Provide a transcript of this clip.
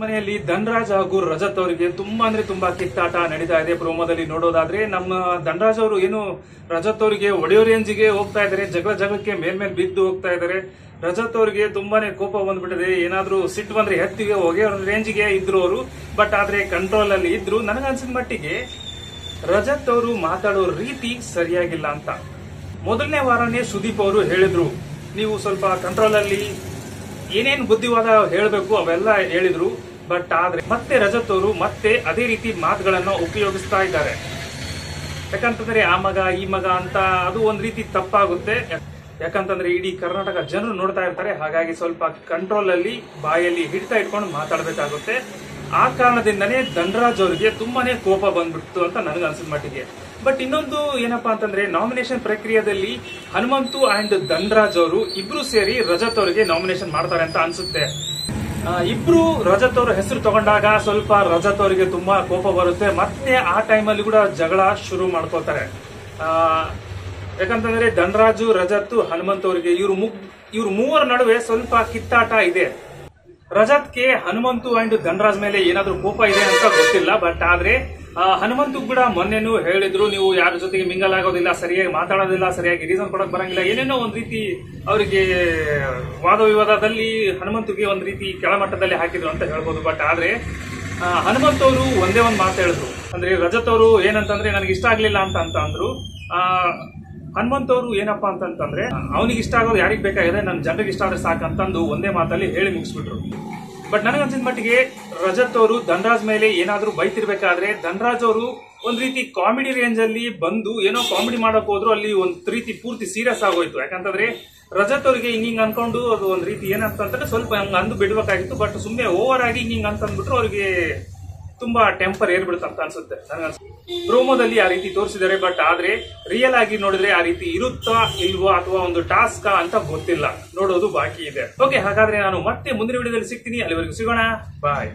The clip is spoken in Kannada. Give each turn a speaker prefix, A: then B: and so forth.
A: ಮನೆಯಲ್ಲಿ ಧನರಾಜ್ ಹಾಗೂ ರಜತ್ ಅವರಿಗೆ ತುಂಬಾ ಕಿತ್ತಾಟ ನಡೀತಾ ಇದೆ. ಪ್ರೋಮೋದಲ್ಲಿ ನೋಡೋದಾದ್ರೆ ನಮ್ಮ ಧನರಾಜ್ ಅವರು ಏನು ರಜತ್ ಅವರಿಗೆ ಒಡೆಯೋ ರೇಂಜ್ಗೆ ಹೋಗ್ತಾ ಇದಾರೆ, ಜಗಳಕ್ಕೆ ಮೇಲ್ಮೇಲ್ ಬಿದ್ದು ಹೋಗ್ತಾ ಇದಾರೆ. ರಜತ್ ಅವರಿಗೆ ತುಂಬಾನೇ ಕೋಪ ಬಂದ್ಬಿಟ್ಟಿದೆ. ಏನಾದ್ರೂ ಸಿಟ್ಟು ಬಂದ್ರೆ ಎತ್ತಿಗೆ ಹೋಗಿ ರೇಂಜ್ಗೆ ಇದ್ರು ಅವರು. ಬಟ್ ಆದ್ರೆ ಕಂಟ್ರೋಲ್ ಅಲ್ಲಿ ಇದ್ರು. ನನಗನ್ಸಿದ ಮಟ್ಟಿಗೆ ರಜತ್ ಅವರು ಮಾತಾಡೋ ರೀತಿ ಸರಿಯಾಗಿಲ್ಲ ಅಂತ. ಮೊದಲನೇ ವಾರನೇ ಸುದೀಪ್ ಅವರು ಹೇಳಿದ್ರು, ನೀವು ಸ್ವಲ್ಪ ಕಂಟ್ರೋಲ್ ಅಲ್ಲಿ ಏನೇನು ಬುದ್ಧಿವಾದ ಹೇಳಬೇಕು ಅವೆಲ್ಲ ಹೇಳಿದ್ರು. ಬಟ್ ಆದ್ರೆ ಮತ್ತೆ ರಜತ್ ಅವರು ಮತ್ತೆ ಅದೇ ರೀತಿ ಮಾತುಗಳನ್ನ ಉಪಯೋಗಿಸ್ತಾ ಇದ್ದಾರೆ. ಯಾಕಂತಂದ್ರೆ ಆ ಮಗ ಈ ಮಗ ಅಂತ ಅದು ಒಂದ್ ರೀತಿ ತಪ್ಪಾಗುತ್ತೆ. ಯಾಕಂತಂದ್ರೆ ಇಡೀ ಕರ್ನಾಟಕ ಜನರು ನೋಡ್ತಾ ಇರ್ತಾರೆ. ಹಾಗಾಗಿ ಸ್ವಲ್ಪ ಕಂಟ್ರೋಲ್ ಅಲ್ಲಿ ಬಾಯಲ್ಲಿ ಹಿಡಿತಾ ಇಟ್ಕೊಂಡು ಮಾತಾಡಬೇಕಾಗುತ್ತೆ. ಆ ಕಾರಣದಿಂದನೇ ಧನರಾಜ್ ಅವರಿಗೆ ತುಂಬಾನೇ ಕೋಪ ಬಂದ್ಬಿಡ್ತು ಅಂತ ನನಗೆ ಅನ್ಸಿದ ಮಟ್ಟಿಗೆ. ಬಟ್ ಇನ್ನೊಂದು ಏನಪ್ಪಾ ಅಂತಂದ್ರೆ ನಾಮಿನೇಷನ್ ಪ್ರಕ್ರಿಯೆಯಲ್ಲಿ ಹನುಮಂತು ಅಂಡ್ ಧನರಾಜ್ ಅವರು ಇಬ್ರು ಸೇರಿ ರಜತ್ ಅವರಿಗೆ ನಾಮಿನೇಷನ್ ಮಾಡ್ತಾರೆ ಅಂತ ಅನ್ಸುತ್ತೆ. ಇಬ್ರು ರಜತ್ ಅವರ ಹೆಸರು ತಗೊಂಡಾಗ ಸ್ವಲ್ಪ ರಜತ್ ಅವರಿಗೆ ತುಂಬಾ ಕೋಪ ಬರುತ್ತೆ. ಮತ್ತೆ ಆ ಟೈಮಲ್ಲಿ ಕೂಡ ಜಗಳ ಶುರು ಮಾಡ್ಕೋತಾರೆ. ಯಾಕಂತಂದ್ರೆ ಧನರಾಜು, ರಜತ್, ಹನುಮಂತ್ ಅವರಿಗೆ ಇವ್ರು ಮೂವರ ನಡುವೆ ಸ್ವಲ್ಪ ಕಿತ್ತಾಟ ಇದೆ. ರಜತ್ಗೆ ಹನುಮಂತು ಅಂಡ್ ಧನರಾಜ್ ಮೇಲೆ ಏನಾದ್ರೂ ಕೋಪ ಇದೆ ಅಂತ ಗೊತ್ತಿಲ್ಲ. ಬಟ್ ಆದ್ರೆ ಹನುಮಂತು ಕೂಡ ಮೊನ್ನೆನೂ ಹೇಳಿದ್ರು, ನೀವು ಯಾರ ಜೊತೆಗೆ ಮಿಂಗಲ್ ಆಗೋದಿಲ್ಲ, ಸರಿಯಾಗಿ ಮಾತಾಡೋದಿಲ್ಲ, ಸರಿಯಾಗಿ ರೀಸನ್ ಕೊಡಕ್ ಬರಂಗಿಲ್ಲ, ಏನೇನೋ ಒಂದ್ ರೀತಿ ಅವರಿಗೆ ವಾದ ವಿವಾದದಲ್ಲಿ ಹನುಮಂತುಗೆ ಒಂದ್ ರೀತಿ ಕೆಳಮಟ್ಟದಲ್ಲಿ ಹಾಕಿದ್ರು ಅಂತ ಹೇಳ್ಬೋದು. ಬಟ್ ಆದ್ರೆ ಹನುಮಂತ್ ಅವರು ಒಂದೇ ಒಂದ್ ಮಾತು ಹೇಳಿದ್ರು, ಅಂದ್ರೆ ರಜತ್ ಅವರು ಏನಂತಂದ್ರೆ ನನಗೆ ಇಷ್ಟ ಆಗ್ಲಿಲ್ಲ ಅಂತ ಅಂದ್ರು. ಹನುಮಂತ್ ಅವರು ಏನಪ್ಪಾ ಅಂತಂದ್ರೆ ಅವನಿಗೆ ಇಷ್ಟ ಆಗೋದು ಯಾರಿಗ್ ಬೇಕಾಗಿದೆ, ನನ್ ಜನರಿಗೆ ಇಷ್ಟ ಆದ್ರೆ ಸಾಕಂತಂದು ಒಂದೇ ಮಾತಲ್ಲಿ ಹೇಳಿ ಮುಗಿಸ್ಬಿಟ್ರು. ಬಟ್ ನನಗನ್ಸಿದ ಮಟ್ಟಿಗೆ ರಜತ್ ಅವರು ಧನರಾಜ್ ಮೇಲೆ ಏನಾದ್ರೂ ಬೈತಿರ್ಬೇಕಾದ್ರೆ ಧನರಾಜ್ ಅವರು ಒಂದ್ ರೀತಿ ಕಾಮಿಡಿ ರೇಂಜ್ ಅಲ್ಲಿ ಬಂದು ಏನೋ ಕಾಮಿಡಿ ಮಾಡಕ್ ಹೋದ್ರು, ಅಲ್ಲಿ ಒಂದ್ ರೀತಿ ಪೂರ್ತಿ ಸೀರಿಯಸ್ ಆಗೋಯ್ತು. ಯಾಕಂತಂದ್ರೆ ರಜತ್ ಅವರಿಗೆ ಹಿಂಗ್ ಅನ್ಕೊಂಡು ಅದು ಒಂದ್ ರೀತಿ ಏನಂತಂದ್ರೆ ಸ್ವಲ್ಪ ಹಂಗ ಅಂದು ಬಿಡ್ಬೇಕಾಗಿತ್ತು. ಬಟ್ ಸುಮ್ಮನೆ ಓವರ್ ಆಗಿ ಹಿಂಗ್ ಅಂತಂದ್ಬಿಟ್ರು ಅವ್ರಿಗೆ ತುಂಬಾ ಟೆಂಪರ್ ಏರ್ಬಿಡುತ್ತಂತ ಅನ್ಸುತ್ತೆ ನನಗನ್ಸುತ್ತೆ. ಪ್ರೋಮೋದಲ್ಲಿ ಆ ರೀತಿ ತೋರಿಸಿದ್ದಾರೆ. ಬಟ್ ಆದ್ರೆ ರಿಯಲ್ ಆಗಿ ನೋಡಿದ್ರೆ ಆ ರೀತಿ ಇರುತ್ತಾ ಇಲ್ವಾ ಅಥವಾ ಒಂದು ಟಾಸ್ಕ್ ಅಂತ ಗೊತ್ತಿಲ್ಲ, ನೋಡೋದು ಬಾಕಿ ಇದೆ. ಓಕೆ, ಹಾಗಾದ್ರೆ ನಾನು ಮತ್ತೆ ಮುಂದಿನ ವಿಡಿಯೋದಲ್ಲಿ ಸಿಗ್ತೀನಿ. ಅಲ್ಲಿವರೆಗೂ ಸಿಗೋಣ, ಬಾಯ್.